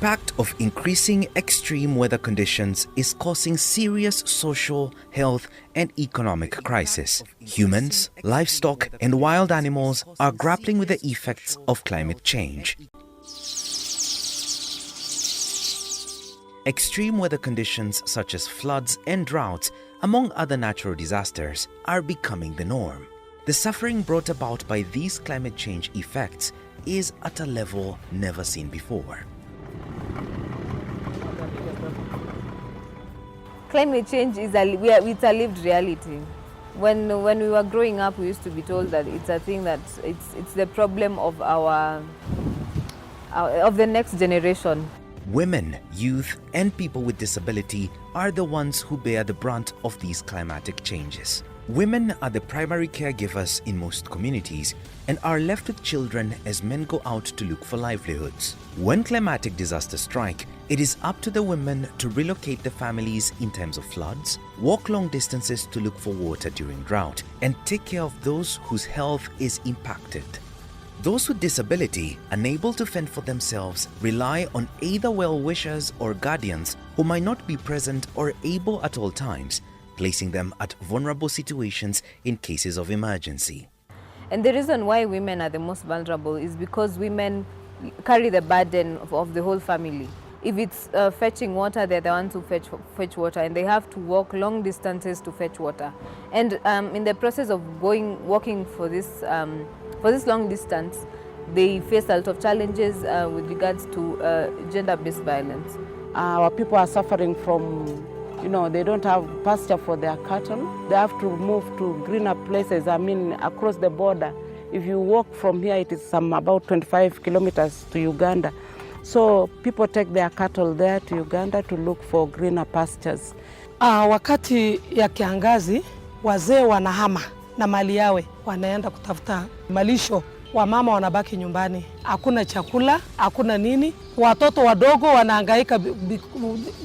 impact of increasing extreme weather conditions is causing serious social, health, and economic crisis. Humans, livestock, and wild animals are grappling with the effects of climate change. Extreme weather conditions such as floods and droughts, among other natural disasters, are becoming the norm. The suffering brought about by these climate change effects is at a level never seen before. Climate change is it's a lived reality. When we were growing up, we used to be told that it's a thing that it's the problem of of the next generation. Women, youth, and people with disability are the ones who bear the brunt of these climatic changes. Women are the primary caregivers in most communities and are left with children as men go out to look for livelihoods. When climatic disasters strike, it is up to the women to relocate the families in times of floods, walk long distances to look for water during drought, and take care of those whose health is impacted. Those with disability, unable to fend for themselves, rely on either well-wishers or guardians who might not be present or able at all times, placing them at vulnerable situations in cases of emergency. And the reason why women are the most vulnerable is because women carry the burden of the whole family. If it's fetching water, they're the ones who fetch water, and they have to walk long distances to fetch water. And in the process of walking for this long distance, they face a lot of challenges with regards to gender-based violence. Our people are suffering from, they don't have pasture for their cattle. They have to move to greener places, across the border. If you walk from here, it is about 25 kilometers to Uganda. So people take their cattle there to Uganda to look for greener pastures. Wakati ya kiangazi, wazee wanahama na mali yawe wanaenda kutafuta malisho. Wamama wanabaki nyumbani. Hakuna chakula, hakuna nini. Watoto wadogo wanahangaika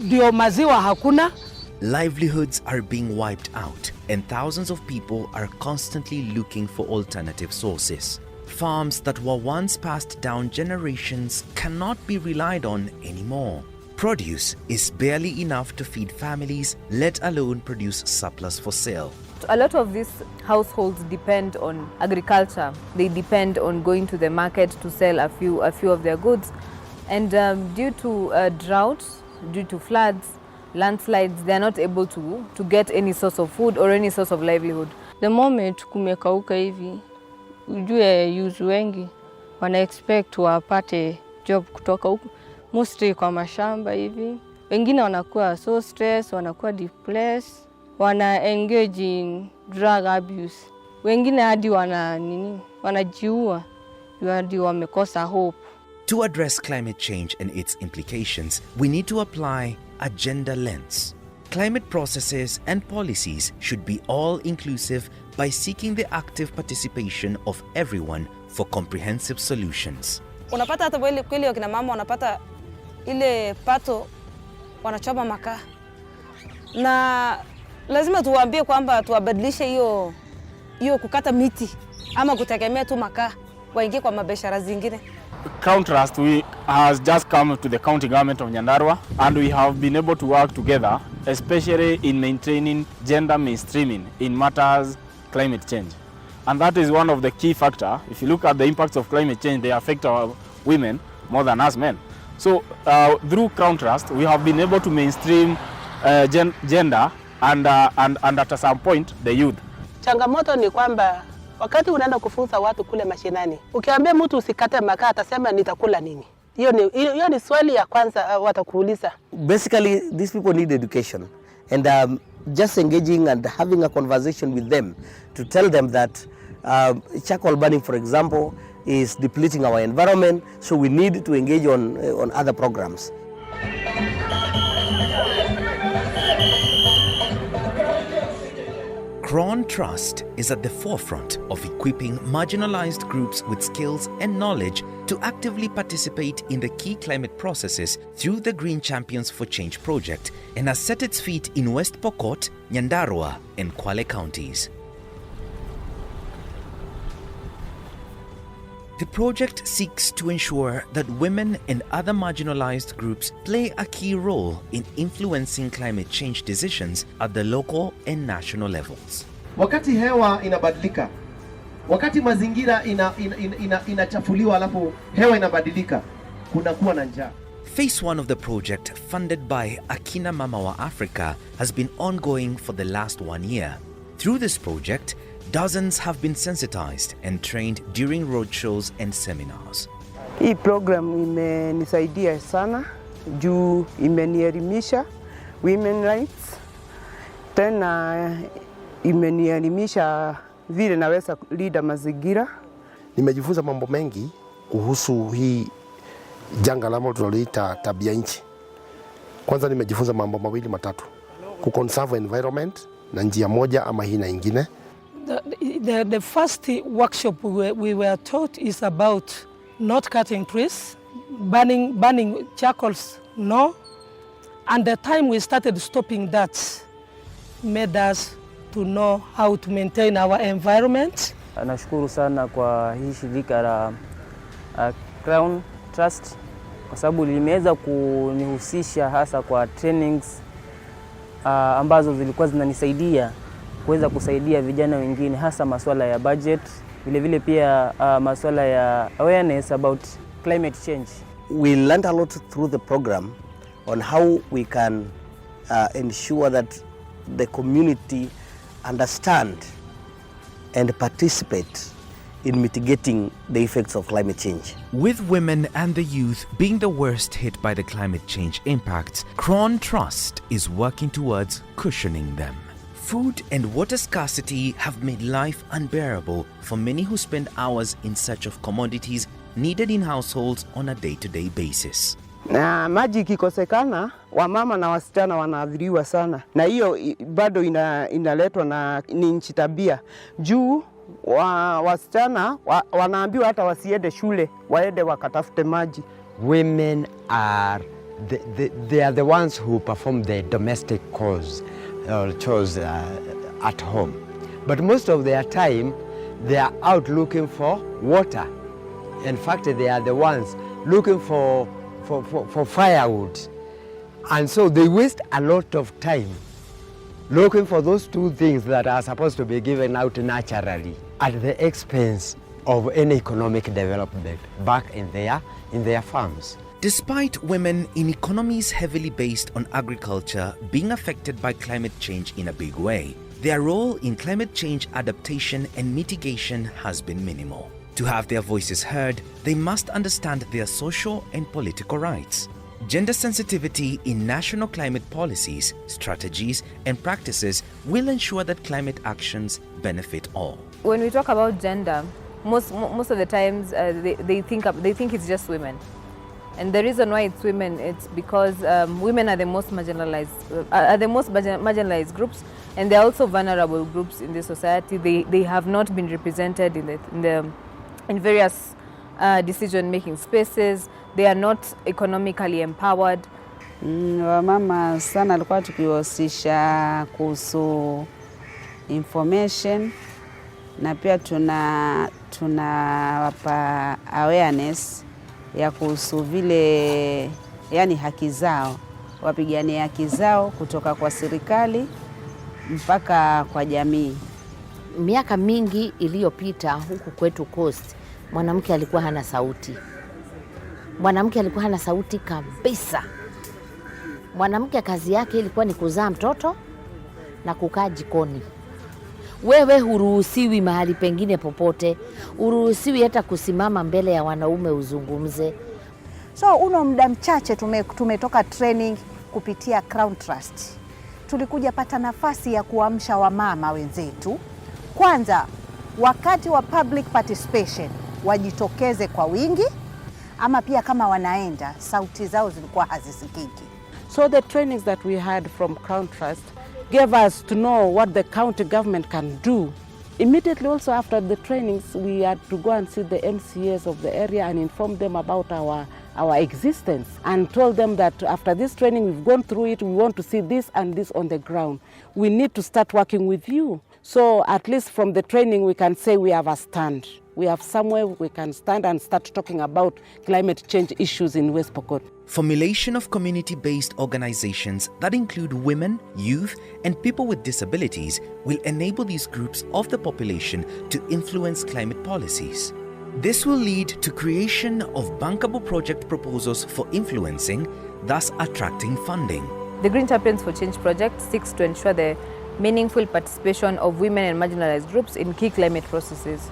ndio maziwa hakuna. Livelihoods are being wiped out and thousands of people are constantly looking for alternative sources. Farms that were once passed down generations cannot be relied on anymore. Produce is barely enough to feed families, let alone produce surplus for sale. A lot of these households depend on agriculture. They depend on going to the market to sell a few of their goods. And due to droughts, due to floods, landslides, they are not able to get any source of food or any source of livelihood. The moment kumekauka hivi, ujue youth wengi wana expect wapate job kutoka huku, mostly kwa mashamba hivi. Wengine wanakuwa so stress, wanakuwa depressed, wana engage in drug abuse. Wengine hadi wanajiua, hadi wamekosa hope. To address climate change and its implications, we need to apply a gender lens. Climate processes and policies should be all-inclusive by seeking the active participation of everyone for comprehensive solutions. Unapata hata kweli wakina mama wanapata ile pato wanachoma makaa. Na lazima tuwaambie kwamba tuwabadilishe hiyo kukata miti ama kutegemea tu makaa waingie kwa mabiashara zingine. Crown Trust has just come to the county government of Nyandarua, and we have been able to work together, especially in maintaining gender mainstreaming in matters climate change. And that is one of the key factors. If you look at the impacts of climate change, they affect our women more than us men. So through Crown Trust, we have been able to mainstream gender and at some point the youth. Changamoto ni kwamba wakati unaenda kufunza watu kule mashinani, ukiambia mtu usikate makaa atasema nitakula nini? Hiyo ni swali ya kwanza watakuuliza. Basically, these people need education, and just engaging and having a conversation with them to tell them that charcoal burning, for example, is depleting our environment, so we need to engage on other programs. Crown Trust is at the forefront of equipping marginalized groups with skills and knowledge to actively participate in the key climate processes through the Green Champions for Change project, and has set its feet in West Pokot, Nyandarua, and Kwale counties. The project seeks to ensure that women and other marginalized groups play a key role in influencing climate change decisions at the local and national levels. Wakati hewa inabadilika, wakati mazingira inachafuliwa alafu hewa inabadilika, kunakuwa na njaa. Phase 1 of the project, funded by Akina Mama wa Africa, has been ongoing for the last 1 year. Through this project, dozens have been sensitized and trained during roadshows and seminars. Hii program imenisaidia sana juu imenielimisha women rights, tena imenielimisha vile naweza linda mazingira. Nimejifunza mambo mengi kuhusu hii janga la tunaloita tabia nchi. Kwanza nimejifunza mambo mawili matatu: ku conserve environment na njia moja ama hii na ingine. The first workshop we were taught is about not cutting trees, burning charcoals, no. And the time we started stopping that made us to know how to maintain our environment. Nashukuru sana kwa hii shirika la Crown Trust kwa sababu limeweza kunihusisha hasa kwa trainings ambazo zilikuwa zinanisaidia kuweza kusaidia vijana wengine, hasa masuala ya budget, vile pia masuala ya awareness about climate change. We learned a lot through the program on how we can ensure that the community understand and participate in mitigating the effects of climate change. With women and the youth being the worst hit by the climate change impacts, Crown Trust is working towards cushioning them. Food and water scarcity have made life unbearable for many who spend hours in search of commodities needed in households on a day-to-day basis. Na maji ikikosekana, wamama na wasichana wanaathiriwa sana. Na hiyo bado inaletwa na ni nchi tabia. Juu wasichana wanaambiwa hata wasiende shule, waende wakatafute maji. Women are they are the ones who perform the domestic chores at home. But most of their time they are out looking for water. In fact, they are the ones looking for firewood. And so they waste a lot of time looking for those two things that are supposed to be given out naturally at the expense of any economic development back in their farms. Despite women in economies heavily based on agriculture being affected by climate change in a big way, their role in climate change adaptation and mitigation has been minimal. To have their voices heard, they must understand their social and political rights. Gender sensitivity in national climate policies, strategies, and practices will ensure that climate actions benefit all. When we talk about gender, most of the times they think it's just women. And the reason why it's women, it's because women are the most marginalized groups, and they're also vulnerable groups in the society. They have not been represented in various decision-making spaces. They are not economically empowered. Wamama sana alikuwa tukiwahusisha kuhusu information, na pia tunawapa awareness ya kuhusu vile haki zao, wapigania haki zao kutoka kwa serikali mpaka kwa jamii. Miaka mingi iliyopita huku kwetu Coast, mwanamke alikuwa hana sauti. Mwanamke alikuwa hana sauti kabisa. Mwanamke kazi yake ilikuwa ni kuzaa mtoto na kukaa jikoni. Wewe huruhusiwi mahali pengine popote, huruhusiwi hata kusimama mbele ya wanaume uzungumze. So uno muda mchache tumetoka training kupitia Crown Trust. Tulikuja pata nafasi ya kuamsha wamama wenzetu. Kwanza, wakati wa public participation wajitokeze kwa wingi, ama pia kama wanaenda sauti zao zilikuwa hazisikiki. So the trainings that we had from Crown Trust gave us to know what the county government can do. Immediately also after the trainings, we had to go and see the MCAs of the area and inform them about our existence, and told them that after this training we've gone through it, we want to see this and this on the ground. We need to start working with you. So at least from the training we can say we have a stand. We have somewhere we can stand and start talking about climate change issues in West Pokot. Formulation of community-based organizations that include women, youth, and people with disabilities will enable these groups of the population to influence climate policies. This will lead to creation of bankable project proposals for influencing, thus attracting funding. The Green Champions for Change project seeks to ensure the meaningful participation of women and marginalized groups in key climate processes.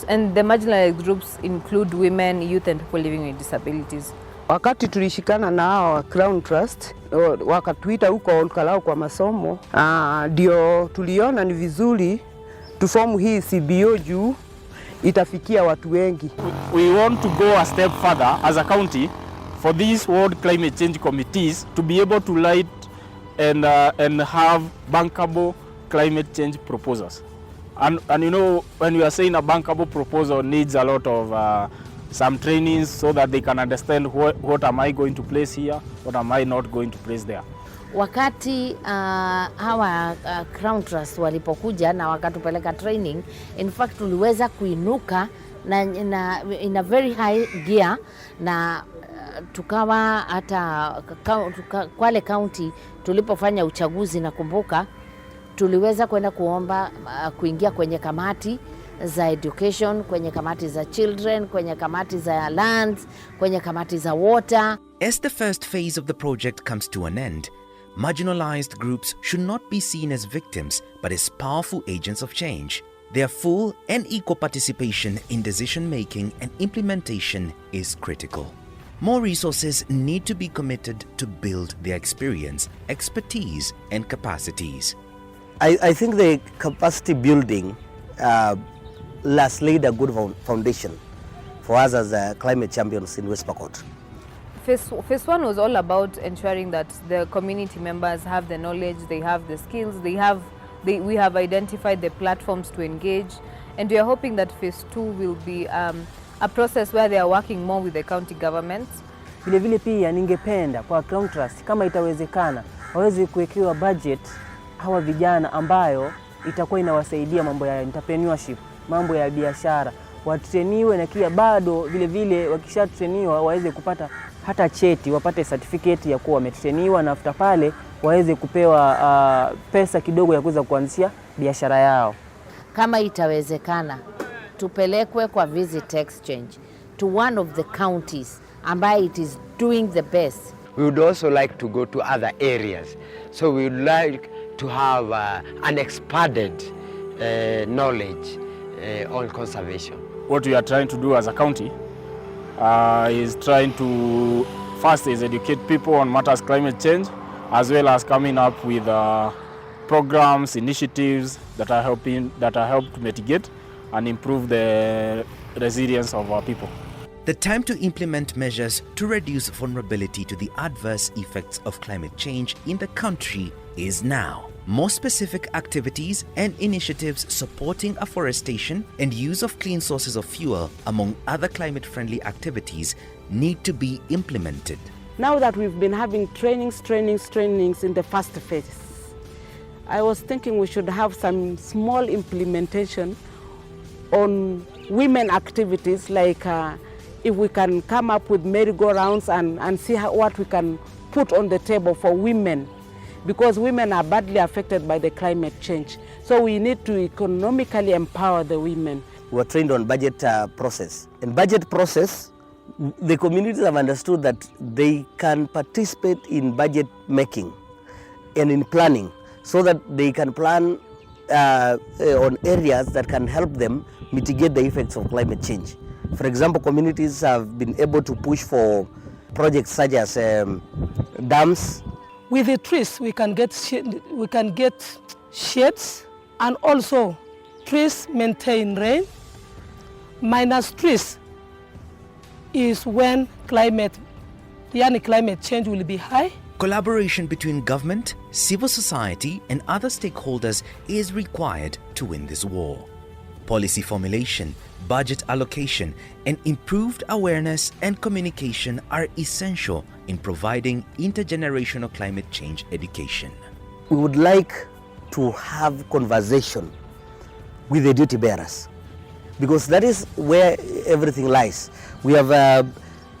And the marginalized groups include women, youth, and people living with disabilities. Wakati tulishikana na hawa Crown Trust, wakatuita huko Olkalau kwa masomo, ndio tuliona ni vizuri tufomu hii CBO juu itafikia watu wengi. We want to go a step further as a county for these World Climate Change Committees to be able to light and have bankable climate change proposals. And you know, when we are saying a bankable proposal needs a lot of some trainings so that they can understand what am I going to place here, what am I not going to place there. Wakati hawa Crown Trust walipokuja na wakatupeleka training, in fact tuliweza kuinuka na in a very high gear, na tukawa hata Kwale County tulipofanya uchaguzi, nakumbuka tuliweza kwenda kuomba kuingia kwenye kamati za education, kwenye kamati za children, kwenye kamati za lands, kwenye kamati za water. As the first phase of the project comes to an end, marginalized groups should not be seen as victims but as powerful agents of change. Their full and equal participation in decision-making and implementation is critical. More resources need to be committed to build their experience, expertise, and capacities. I think the capacity building has laid a good foundation for us as climate champions in West Pokot. Phase 1 was all about ensuring that the community members have the knowledge, they have the skills, we have identified the platforms to engage, and we are hoping that phase 2 will be a process where they are working more with the county governments. Vile vile pia ningependa kwa Crown Trust kama itawezekana waweze kuwekewa budget hawa vijana ambayo itakuwa inawasaidia mambo ya entrepreneurship, mambo ya biashara, watreniwe na kia bado vile vile wakishatreniwa waweze kupata hata cheti, wapate certificate ya kuwa wametreniwa, na after pale waweze kupewa pesa kidogo ya kuweza kuanzisha biashara yao. Kama itawezekana tupelekwe kwa visit exchange to one of the counties ambayo it is doing the best. We would also like to go to other areas, so we would like to have an expanded knowledge on conservation. What we are trying to do as a county is trying to first is educate people on matters climate change, as well as coming up with programs, initiatives that are help to mitigate and improve the resilience of our people. The time to implement measures to reduce vulnerability to the adverse effects of climate change in the country is now. More specific activities and initiatives supporting afforestation and use of clean sources of fuel, among other climate-friendly activities, need to be implemented. Now that we've been having trainings in the first phase, I was thinking we should have some small implementation on women activities, like if we can come up with merry-go-rounds and see what we can put on the table for women, because women are badly affected by the climate change. So we need to economically empower the women. We are trained on budget process. In budget process, the communities have understood that they can participate in budget making and in planning, so that they can plan on areas that can help them mitigate the effects of climate change. For example, communities have been able to push for projects such as dams. With the trees, we can get shades, and also trees maintain rain. Minus trees is when climate change will be high. Collaboration between government, civil society, and other stakeholders is required to win this war. Policy formulation, budget allocation, and improved awareness and communication are essential in providing intergenerational climate change education. We would like to have conversation with the duty bearers, because that is where everything lies. We have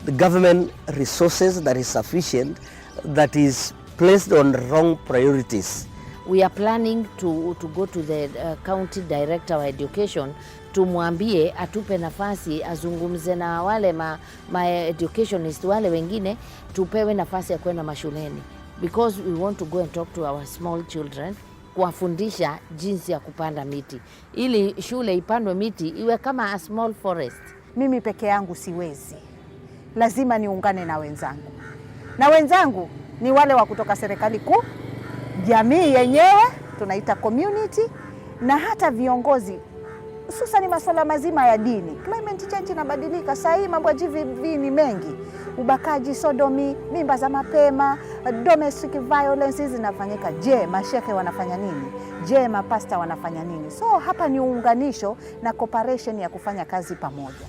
the government resources that is sufficient, that is placed on wrong priorities. We are planning to go to the county director of education, tumwambie atupe nafasi azungumze na wale ma educationist wale wengine, tupewe nafasi ya kwenda mashuleni, because we want to go and talk to our small children, kuwafundisha jinsi ya kupanda miti, ili shule ipandwe miti iwe kama a small forest. Mimi peke yangu siwezi, lazima niungane na wenzangu, na wenzangu ni wale wa kutoka serikali kuu, jamii yenyewe tunaita community, na hata viongozi, hususan masuala mazima ya dini. Climate change inabadilika, saa hii mambo ya GVV ni mengi, ubakaji, sodomi, mimba za mapema, domestic violence zinafanyika. Je, mashehe wanafanya nini? Je, mapasta wanafanya nini? So hapa ni uunganisho na cooperation ya kufanya kazi pamoja.